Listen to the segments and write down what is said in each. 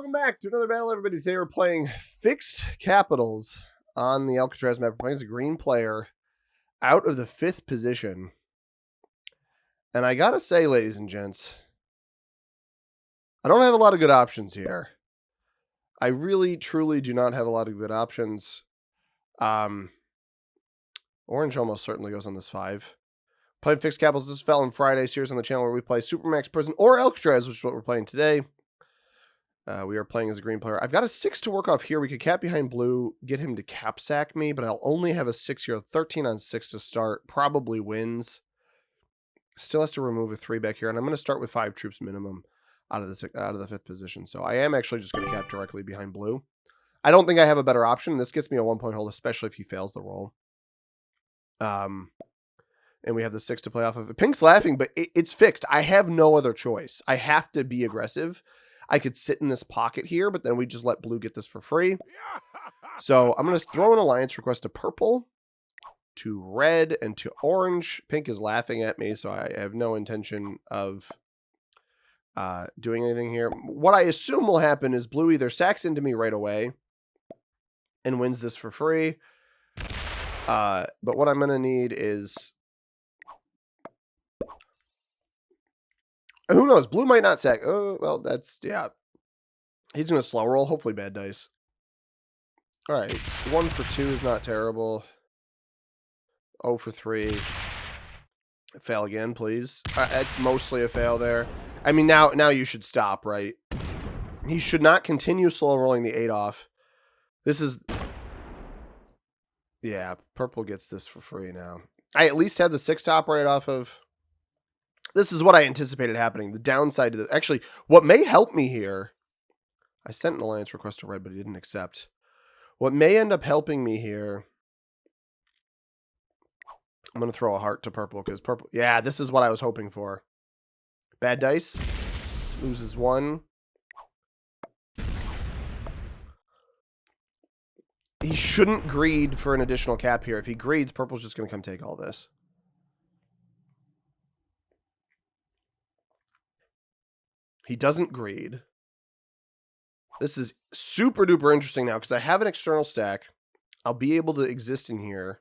Welcome back to another battle, everybody. Today we're playing fixed capitals on the Alcatraz map. We're playing as a green player out of the 5th position. And I gotta say, ladies and gents, I don't have a lot of good options here. I really, truly do not have a lot of good options. Orange almost certainly goes on this 5. Playing fixed capitals. This fell on Friday. Series on the channel where we play Supermax Prison or Alcatraz, which is what we're playing today. We are playing as a green player. I've got a 6 to work off here. We could cap behind blue, get him to cap sack me, but I'll only have a 6 here. 13 on 6 to start. Probably wins. Still has to remove a 3 back here, and I'm going to start with 5 troops minimum out of the 5th position. So I am actually just going to cap directly behind blue. I don't think I have a better option. This gets me a 1-point hold, especially if he fails the roll. And we have the 6 to play off of. Pink's laughing, but it's fixed. I have no other choice. I have to be aggressive. I could sit in this pocket here, but then we just let blue get this for free. So I'm going to throw an alliance request to purple, to red, and to orange. Pink is laughing at me, so I have no intention of doing anything here. What I assume will happen is blue either sacks into me right away and wins this for free. But what I'm going to need is... Who knows? Blue might not sack. Oh, well, that's, yeah. He's going to slow roll. Hopefully bad dice. All right. 1 for 2 is not terrible. 0 for 3. Fail again, please. It's mostly a fail there. I mean, now you should stop, right? He should not continue slow rolling the 8 off. This is... Yeah, purple gets this for free now. I at least have the 6 to operate off of... This is what I anticipated happening. The downside to this... Actually, what may help me here... I sent an alliance request to red, but he didn't accept. What may end up helping me here... I'm going to throw a heart to purple, because purple... Yeah, this is what I was hoping for. Bad dice. Loses 1. He shouldn't greed for an additional cap here. If he greeds, purple's just going to come take all this. He doesn't greed. This is super duper interesting now because I have an external stack. I'll be able to exist in here.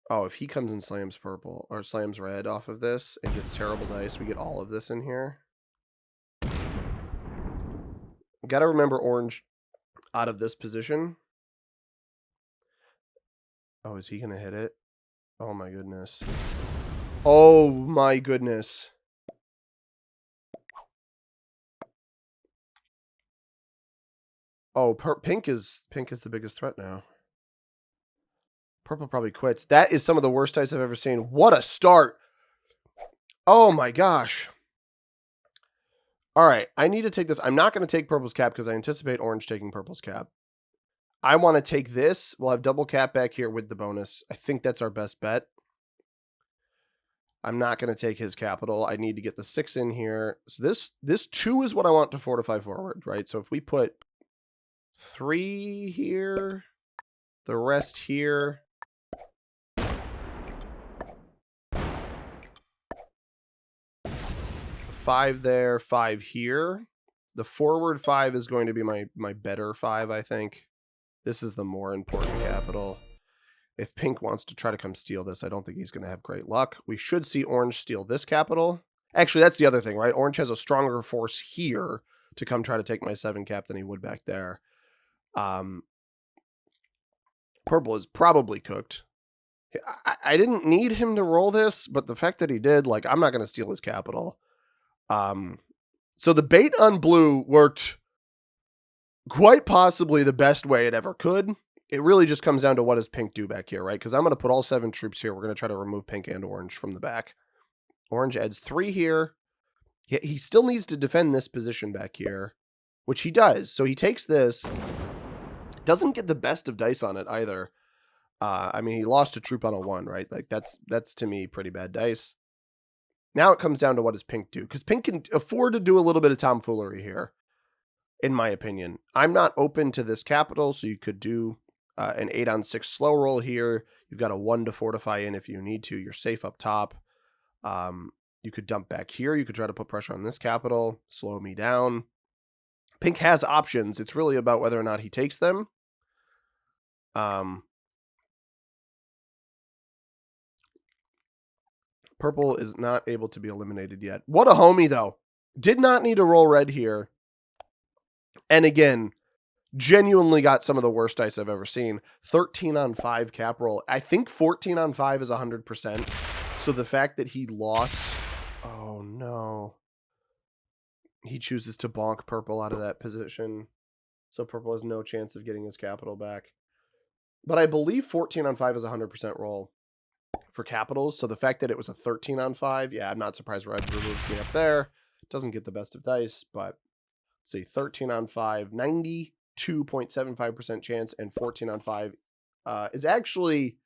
Oh, if he comes and slams purple or slams red off of this and gets terrible dice, we get all of this in here. Got to remember orange out of this position. Oh, is he going to hit it? Oh my goodness. Oh my goodness. Oh, pink is the biggest threat now. Purple probably quits. That is some of the worst dice I've ever seen. What a start. Oh my gosh. All right, I need to take this. I'm not going to take purple's cap because I anticipate orange taking purple's cap. I want to take this. We'll have double cap back here with the bonus. I think that's our best bet. I'm not going to take his capital. I need to get the 6 in here. So this 2 is what I want to fortify forward, right? So if we put 3 here, the rest here. 5 there, 5 here. The forward 5 is going to be my better 5, I think. This is the more important capital. If pink wants to try to come steal this, I don't think he's going to have great luck. We should see orange steal this capital. Actually, that's the other thing, right? Orange has a stronger force here to come try to take my 7 cap than he would back there. Purple is probably cooked. I didn't need him to roll this, but the fact that he did, like, I'm not going to steal his capital. So the bait on blue worked quite possibly the best way it ever could. It really just comes down to what does pink do back here, right? Because I'm going to put all 7 troops here. We're going to try to remove pink and orange from the back. Orange adds 3 here. He still needs to defend this position back here, which he does. So he takes this. Doesn't get the best of dice on it either. I mean, he lost a troop on a 1, right? Like that's to me pretty bad dice. Now it comes down to what does pink do? Because pink can afford to do a little bit of tomfoolery here, in my opinion. I'm not open to this capital, so you could do an 8 on 6 slow roll here. You've got a 1 to fortify in if you need to. You're safe up top. You could dump back here. You could try to put pressure on this capital, slow me down. Pink has options. It's really about whether or not he takes them. Purple is not able to be eliminated yet. What a homie, though. Did not need to roll red here. And again, genuinely got some of the worst dice I've ever seen. 13 on 5 cap roll. I think 14 on 5 is 100%. So the fact that he lost... Oh, no. He chooses to bonk purple out of that position. So purple has no chance of getting his capital back. But I believe 14 on 5 is 100% roll for capitals. So the fact that it was a 13 on 5, yeah, I'm not surprised red removes me up there. Doesn't get the best of dice, but let's see, 13 on 5, 92.75% chance, and 14 on 5 is actually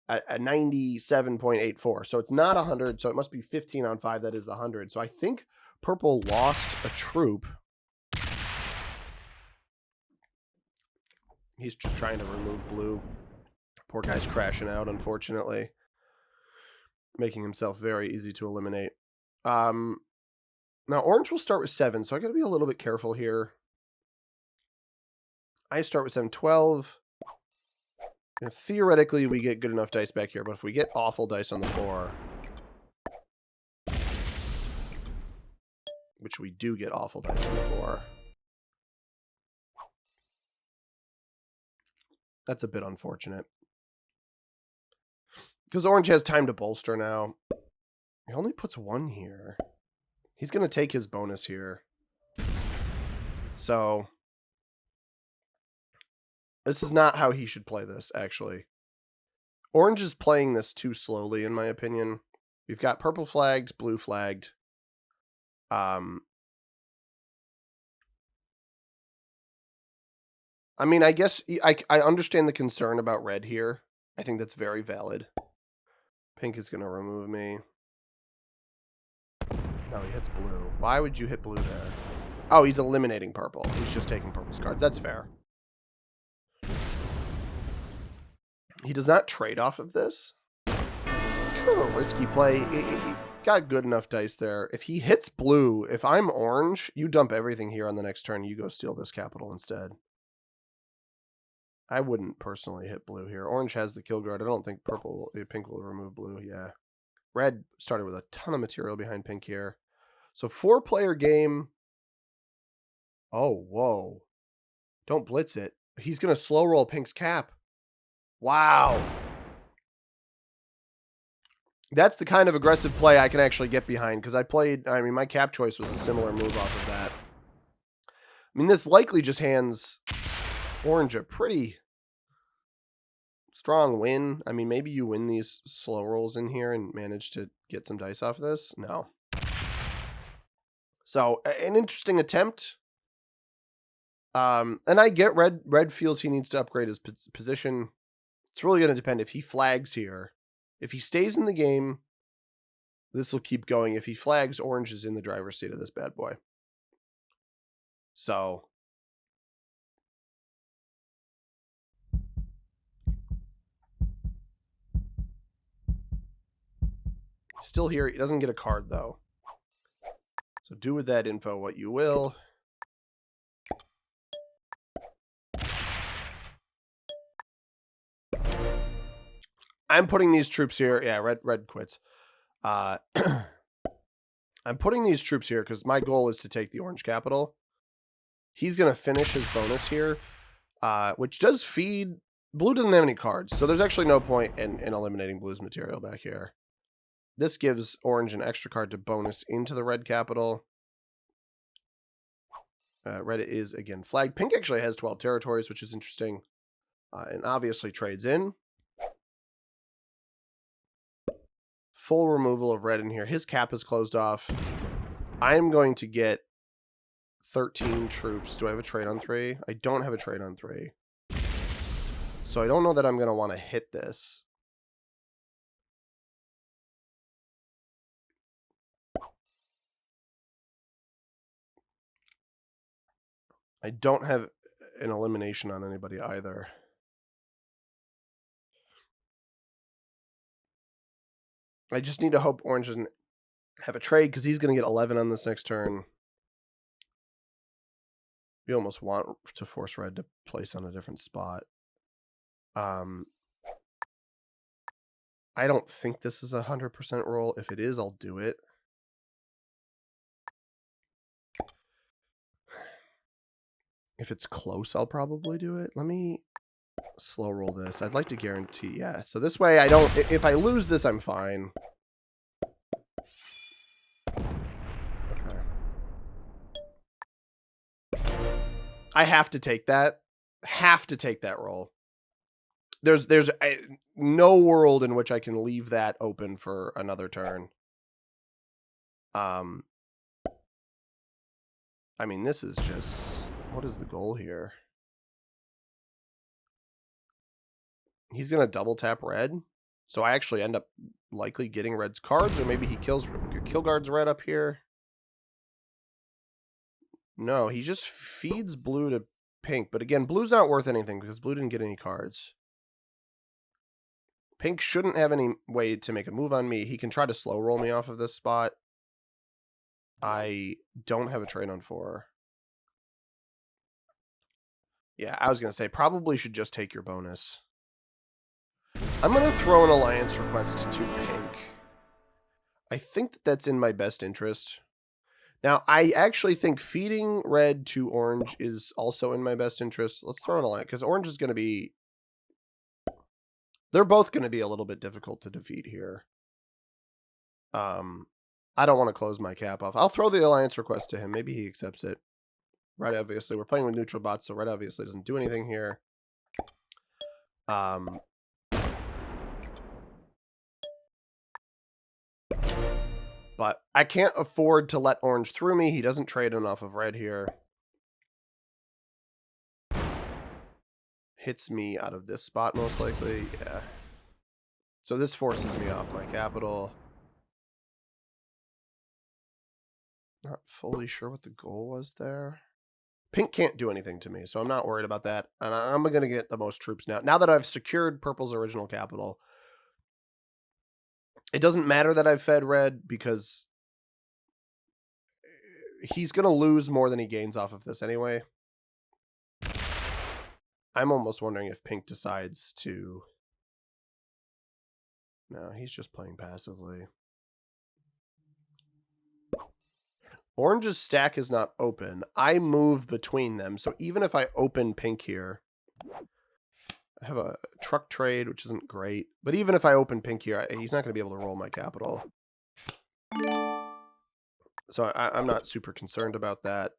a 97.84. So it's not 100, so it must be 15 on 5 that is the 100. So I think purple lost a troop. He's just trying to remove blue. Poor guy's crashing out, unfortunately. Making himself very easy to eliminate. Now, orange will start with 7, so I got to be a little bit careful here. I start with 7, 12. And theoretically, we get good enough dice back here, but if we get awful dice on the 4, which we do get awful dice on the 4, that's a bit unfortunate. Because orange has time to bolster now. He only puts 1 here. He's going to take his bonus here. So this is not how he should play this, actually. Orange is playing this too slowly, in my opinion. We've got purple flagged, blue flagged. I mean, I guess I understand the concern about red here. I think that's very valid. Pink is going to remove me. No, he hits blue. Why would you hit blue there? Oh, he's eliminating purple. He's just taking purple's cards. That's fair. He does not trade off of this. It's kind of a risky play. He got good enough dice there. If he hits blue, if I'm orange, you dump everything here on the next turn. You go steal this capital instead. I wouldn't personally hit blue here. Orange has the kill guard. I don't think pink will remove blue. Yeah. Red started with a ton of material behind pink here. So 4-player game. Oh, whoa. Don't blitz it. He's going to slow roll pink's cap. Wow. That's the kind of aggressive play I can actually get behind, because my cap choice was a similar move off of that. I mean, this likely just hands orange a pretty strong win. I mean, maybe you win these slow rolls in here and manage to get some dice off this. No. So, an interesting attempt. And I get red feels he needs to upgrade his position. It's really going to depend if he flags here. If he stays in the game, this will keep going. If he flags, orange is in the driver's seat of this bad boy. So still here. He doesn't get a card, though. So do with that info what you will. I'm putting these troops here. Yeah, red quits. I'm putting these troops here because my goal is to take the orange capital. He's going to finish his bonus here, which does feed. Blue doesn't have any cards, so there's actually no point in eliminating blue's material back here. This gives orange an extra card to bonus into the red capital. Red is, again, flagged. Pink actually has 12 territories, which is interesting, and obviously trades in. Full removal of red in here. His cap is closed off. I am going to get 13 troops. Do I have a trade on 3? I don't have a trade on 3. So I don't know that I'm going to want to hit this. I don't have an elimination on anybody either. I just need to hope orange doesn't have a trade because he's going to get 11 on this next turn. You almost want to force red to place on a different spot. I don't think this is 100% roll. If it is, I'll do it. If it's close, I'll probably do it. Let me slow roll this. I'd like to guarantee, yeah. So this way I don't, if I lose this, I'm fine. Okay. I have to take that. Have to take that roll. There's no world in which I can leave that open for another turn. I mean, this is just, what is the goal here? He's going to double tap red. So I actually end up likely getting red's cards, or maybe he kill guards red up here. No, he just feeds blue to pink. But again, blue's not worth anything because blue didn't get any cards. Pink shouldn't have any way to make a move on me. He can try to slow roll me off of this spot. I don't have a trade on 4. Yeah, I was going to say, probably should just take your bonus. I'm going to throw an alliance request to pink. I think that that's in my best interest. Now, I actually think feeding red to orange is also in my best interest. Let's throw an alliance, because orange is going to be... They're both going to be a little bit difficult to defeat here. I don't want to close my cap off. I'll throw the alliance request to him. Maybe he accepts it. Red, obviously. We're playing with neutral bots, so red obviously doesn't do anything here. But I can't afford to let orange through me. He doesn't trade enough of red here. Hits me out of this spot, most likely. Yeah. So this forces me off my capital. Not fully sure what the goal was there. Pink can't do anything to me, so I'm not worried about that. And I'm going to get the most troops now. Now that I've secured purple's original capital, it doesn't matter that I've fed red because he's going to lose more than he gains off of this anyway. I'm almost wondering if pink decides to... No, he's just playing passively. Orange's stack is not open. I move between them, so even if I open pink here... I have a truck trade, which isn't great. But even if I open pink here, he's not going to be able to roll my capital. So I'm not super concerned about that.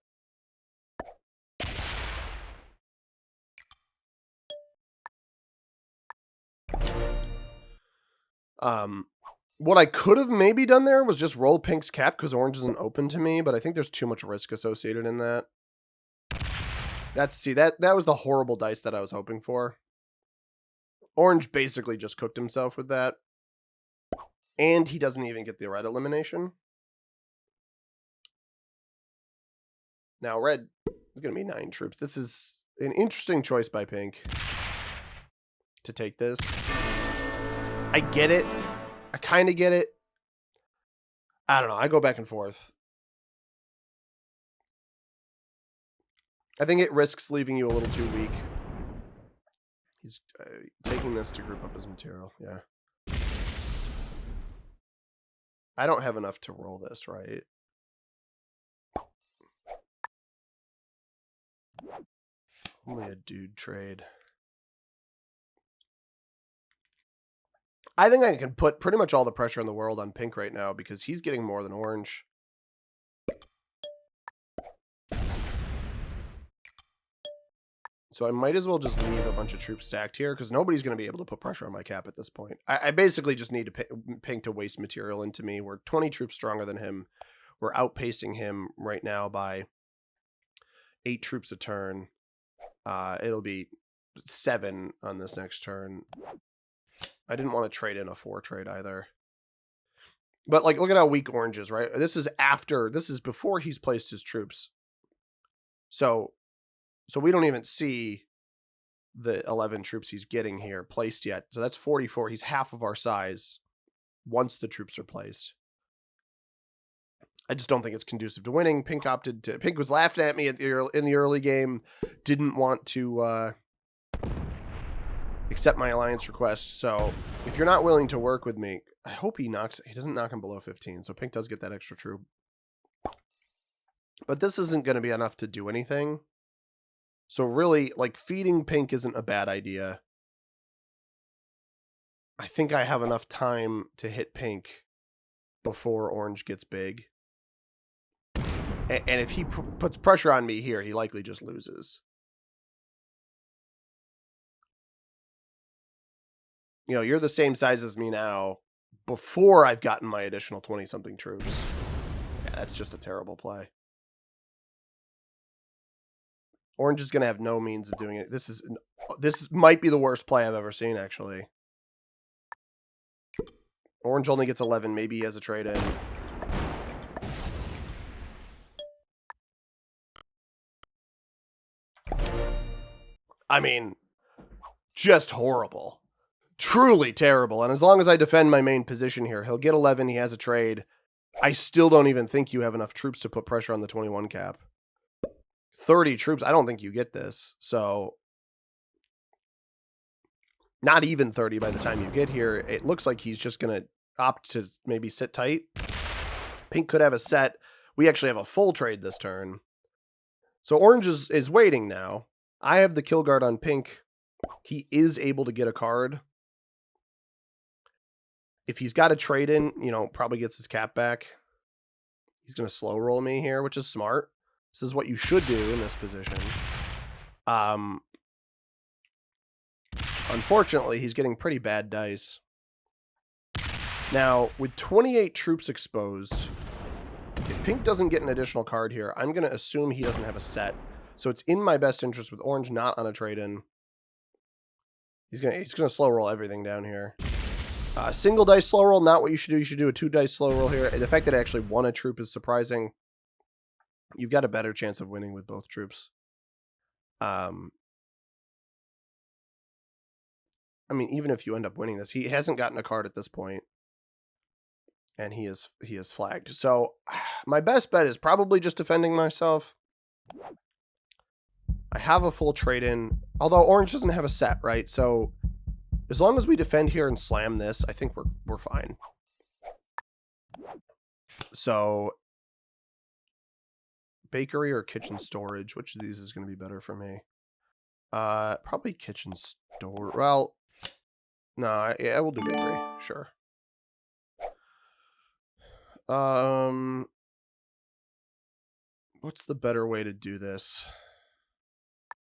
What I could have maybe done there was just roll pink's cap because orange isn't open to me, but I think there's too much risk associated in that. That was the horrible dice that I was hoping for. Orange basically just cooked himself with that. And he doesn't even get the red elimination. Now red is going to be 9 troops. This is an interesting choice by pink to take this. I get it. I kind of get it. I don't know. I go back and forth. I think it risks leaving you a little too weak. He's taking this to group up his material. Yeah. I don't have enough to roll this, right? Only a dude trade. I think I can put pretty much all the pressure in the world on pink right now because he's getting more than orange. So I might as well just leave a bunch of troops stacked here because nobody's going to be able to put pressure on my cap at this point. I basically just need to pink to waste material into me. We're 20 troops stronger than him. We're outpacing him right now by 8 troops a turn. It'll be 7 on this next turn. I didn't want to trade in a 4 trade either. But like, look at how weak orange is, right? This is before he's placed his troops. So we don't even see the 11 troops he's getting here placed yet. So that's 44. He's half of our size once the troops are placed. I just don't think it's conducive to winning. Pink was laughing at me in the early game. Didn't want to accept my alliance request. So if you're not willing to work with me, I hope he doesn't knock him below 15. So Pink does get that extra troop. But this isn't going to be enough to do anything. So really, like, feeding Pink isn't a bad idea. I think I have enough time to hit Pink before Orange gets big. And if he puts pressure on me here, he likely just loses. You know, you're the same size as me now before I've gotten my additional 20-something troops. Yeah, that's just a terrible play. Orange is going to have no means of doing it. This might be the worst play I've ever seen, actually. Orange only gets 11. Maybe he has a trade-in. I mean, just horrible. Truly terrible. And as long as I defend my main position here, he'll get 11. He has a trade. I still don't even think you have enough troops to put pressure on the 21 cap. 30 troops. I don't think you get this. So not even 30 by the time you get here. It looks like he's just going to opt to maybe sit tight. Pink could have a set. We actually have a full trade this turn. So Orange is waiting now. I have the kill guard on Pink. He is able to get a card. If he's got a trade in, you know, probably gets his cap back. He's going to slow roll me here, which is smart. This is what you should do in this position. Unfortunately, he's getting pretty bad dice. Now, with 28 troops exposed, if Pink doesn't get an additional card here, I'm going to assume he doesn't have a set. So it's in my best interest with Orange not on a trade-in. He's gonna slow roll everything down here. Single dice slow roll, not what you should do. You should do a 2-dice slow roll here. The fact that it actually won a troop is surprising. You've got a better chance of winning with both troops. I mean, even if you end up winning this, he hasn't gotten a card at this point. And he is flagged. So my best bet is probably just defending myself. I have a full trade-in, although Orange doesn't have a set, right? So as long as we defend here and slam this, I think we're fine. So bakery or kitchen storage, which of these is going to be better for me? Probably kitchen store. Well, no, yeah, we'll do bakery. Sure. What's the better way to do this?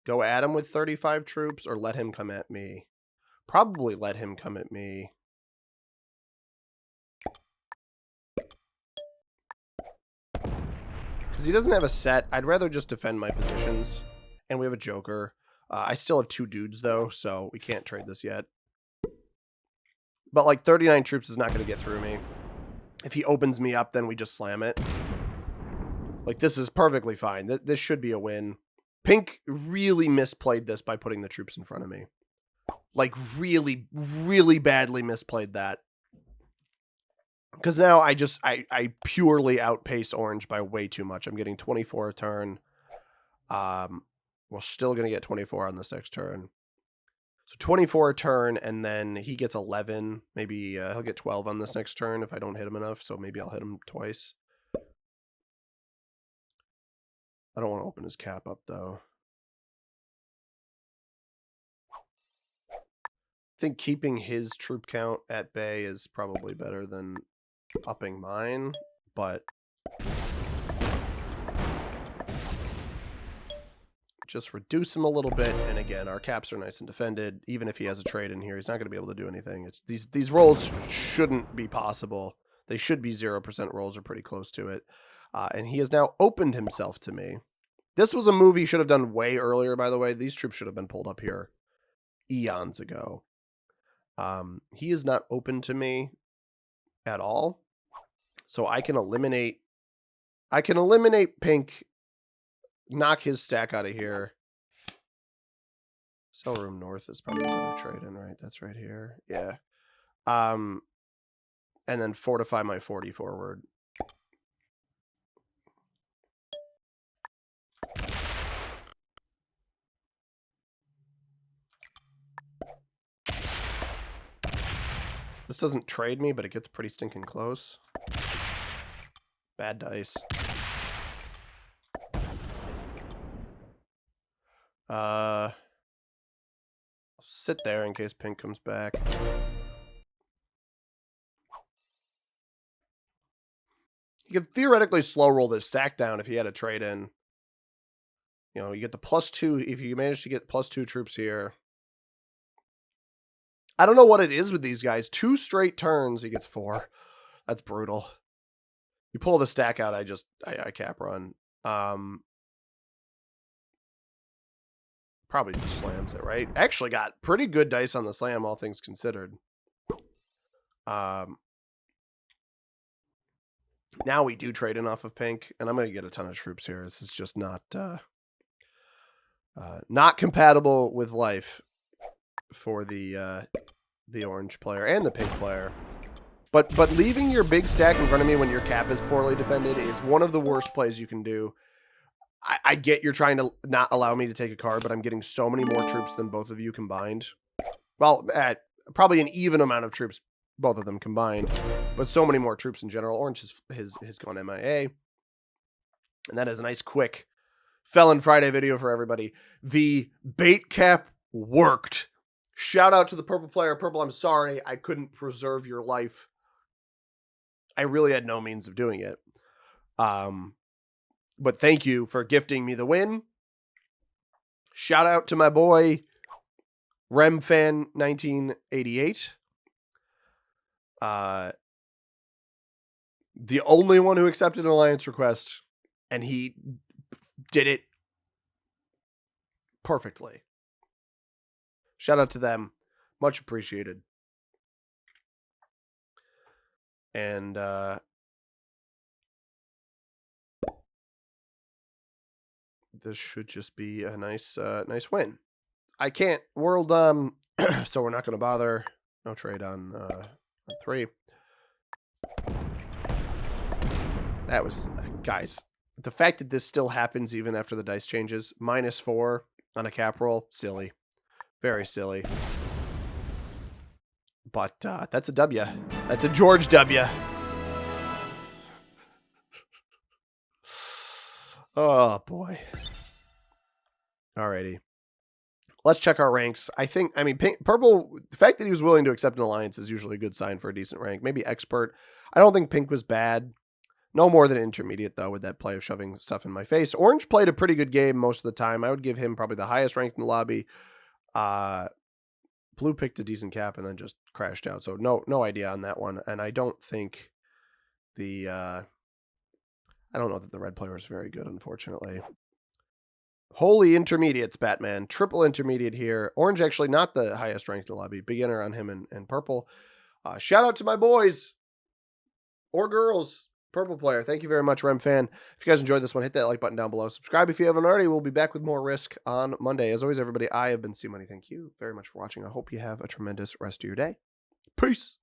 Go at him with 35 troops or let him come at me? Probably let him come at me. Because he doesn't have a set. I'd rather just defend my positions. And we have a Joker. I still have 2 dudes, though, so we can't trade this yet. But, like, 39 troops is not going to get through me. If he opens me up, then we just slam it. Like, this is perfectly fine. This should be a win. Pink really misplayed this by putting the troops in front of me. Like, really, really badly misplayed that. Because now I purely outpace Orange by way too much. I'm getting 24 a turn. We're still going to get 24 on this next turn. So 24 a turn, and then he gets 11. Maybe he'll get 12 on this next turn if I don't hit him enough. So maybe I'll hit him twice. I don't want to open his cap up, though. I think keeping his troop count at bay is probably better than upping mine, but just reduce him a little bit. And again, our caps are nice and defended. Even if he has a trade in here, he's not going to be able to do anything. These rolls shouldn't be possible. They should be 0% rolls or pretty close to it. And he has now opened himself to me. This was a move he should have done way earlier, by the way. These troops should have been pulled up here eons ago. He is not open to me at all. So I can eliminate Pink, knock his stack out of here. Cell room north is probably a better trade in, right? That's right here. Yeah. And then fortify my 40 forward. This doesn't trade me, but it gets pretty stinking close. Bad dice. I'll sit there in case pink comes back. You could theoretically slow roll this stack down if he had a trade in. You know, you get the +2 if you manage to get +2 troops here. I don't know what it is with these guys. 2 straight turns, he gets 4. That's brutal. You pull the stack out, I cap run. Probably just slams it, right? Actually got pretty good dice on the slam, all things considered. Now we do trade in off of pink, and I'm going to get a ton of troops here. This is just not compatible with life for the orange player and the pink player. But leaving your big stack in front of me when your cap is poorly defended is one of the worst plays you can do. I get you're trying to not allow me to take a card, but I'm getting so many more troops than both of you combined. Well, at probably an even amount of troops, both of them combined, but so many more troops in general. Orange has gone MIA. And that is a nice, quick Felon Friday video for everybody. The bait cap worked. Shout out to the purple player. Purple, I'm sorry I couldn't preserve your life. I really had no means of doing it. But thank you for gifting me the win. Shout out to my boy, RemFan1988. The only one who accepted an alliance request, and he did it perfectly. Shout out to them. Much appreciated. And this should just be a nice win. I can't world so we're not going to bother. No trade on 3. That was guys, the fact that this still happens even after the dice changes, -4 on a cap roll, silly. Very silly. But that's a W. That's a George W. Oh, boy. Alrighty. Let's check our ranks. I mean, purple, the fact that he was willing to accept an alliance is usually a good sign for a decent rank. Maybe expert. I don't think pink was bad. No more than intermediate, though, with that play of shoving stuff in my face. Orange played a pretty good game most of the time. I would give him probably the highest rank in the lobby. Blue picked a decent cap and then just crashed out. So no idea on that one. And I don't think I don't know that the red player is very good, unfortunately. Holy intermediates, Batman. Triple intermediate here. Orange actually not the highest ranked in the lobby. Beginner on him and purple. Shout out to my boys or girls. Purple player. Thank you very much, Rem fan. If you guys enjoyed this one, hit that like button down below. Subscribe if you haven't already. We'll be back with more Risk on Monday. As always, everybody, I have been C Money. Thank you very much for watching. I hope you have a tremendous rest of your day. Peace.